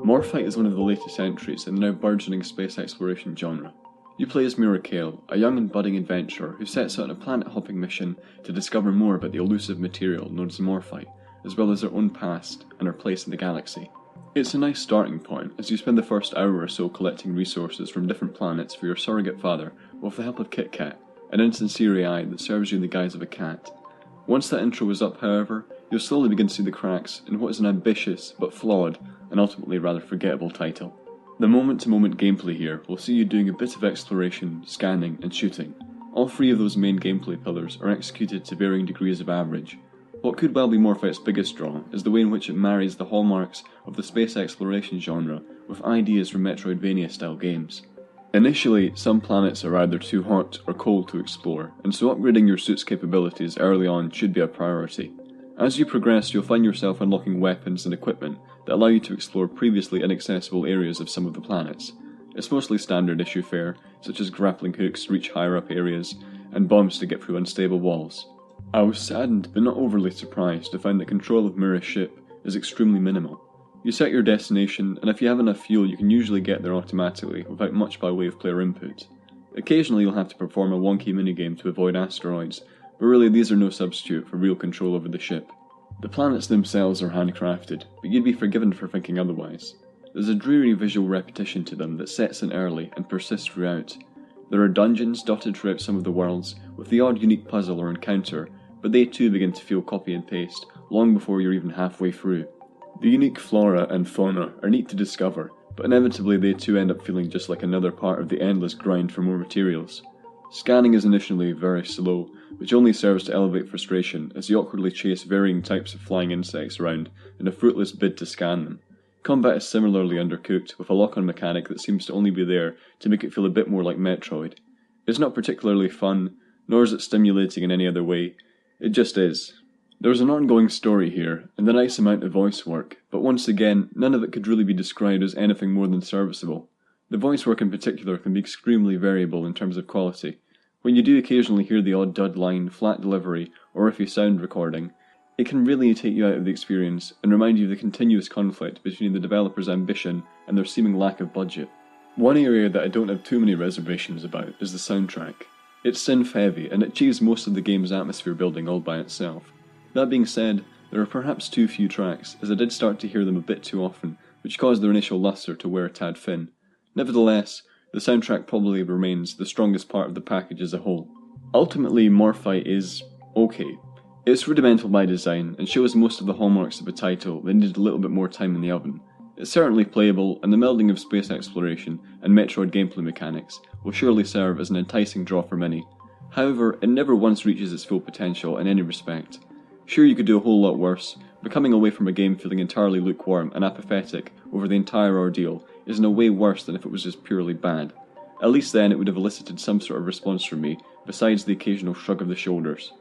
Morphite is one of the latest entries in the now burgeoning space exploration genre. You play as Kale, a young and budding adventurer who sets out on a planet-hopping mission to discover more about the elusive material known as Morphite, as well as her own past and her place in the galaxy. It's a nice starting point, as you spend the first hour or so collecting resources from different planets for your surrogate father with the help of Kit Kat, an insincere AI that serves you in the guise of a cat. Once that intro is up, however, you'll slowly begin to see the cracks in what is an ambitious, but flawed, and ultimately rather forgettable title. The moment-to-moment gameplay here will see you doing a bit of exploration, scanning, and shooting. All three of those main gameplay pillars are executed to varying degrees of average. What could well be Morphite's biggest draw is the way in which it marries the hallmarks of the space exploration genre with ideas from Metroidvania-style games. Initially, some planets are either too hot or cold to explore, and so upgrading your suit's capabilities early on should be a priority. As you progress, you'll find yourself unlocking weapons and equipment that allow you to explore previously inaccessible areas of some of the planets. It's mostly standard issue fare, such as grappling hooks to reach higher up areas, and bombs to get through unstable walls. I was saddened but not overly surprised to find that control of Mira's ship is extremely minimal. You set your destination, and if you have enough fuel you can usually get there automatically without much by way of player input. Occasionally you'll have to perform a wonky minigame to avoid asteroids, but really these are no substitute for real control over the ship. The planets themselves are handcrafted, but you'd be forgiven for thinking otherwise. There's a dreary visual repetition to them that sets in early and persists throughout. There are dungeons dotted throughout some of the worlds, with the odd unique puzzle or encounter, but they too begin to feel copy and paste, long before you're even halfway through. The unique flora and fauna are neat to discover, but inevitably they too end up feeling just like another part of the endless grind for more materials. Scanning is initially very slow, which only serves to elevate frustration as you awkwardly chase varying types of flying insects around in a fruitless bid to scan them. Combat is similarly undercooked, with a lock-on mechanic that seems to only be there to make it feel a bit more like Metroid. It's not particularly fun, nor is it stimulating in any other way, it just is. There's an ongoing story here, and a nice amount of voice work, but once again, none of it could really be described as anything more than serviceable. The voice work in particular can be extremely variable in terms of quality. When you do occasionally hear the odd dud line, flat delivery, or iffy sound recording, it can really take you out of the experience and remind you of the continuous conflict between the developer's ambition and their seeming lack of budget. One area that I don't have too many reservations about is the soundtrack. It's synth-heavy, and it achieves most of the game's atmosphere building all by itself. That being said, there are perhaps too few tracks, as I did start to hear them a bit too often, which caused their initial luster to wear a tad thin. Nevertheless, the soundtrack probably remains the strongest part of the package as a whole. Ultimately, Morphite is okay. It's rudimental by design, and shows most of the hallmarks of a title that needed a little bit more time in the oven. It's certainly playable, and the melding of space exploration and Metroid gameplay mechanics will surely serve as an enticing draw for many. However, it never once reaches its full potential in any respect. Sure, you could do a whole lot worse, but coming away from a game feeling entirely lukewarm and apathetic over the entire ordeal is in a way worse than if it was just purely bad. At least then it would have elicited some sort of response from me, besides the occasional shrug of the shoulders.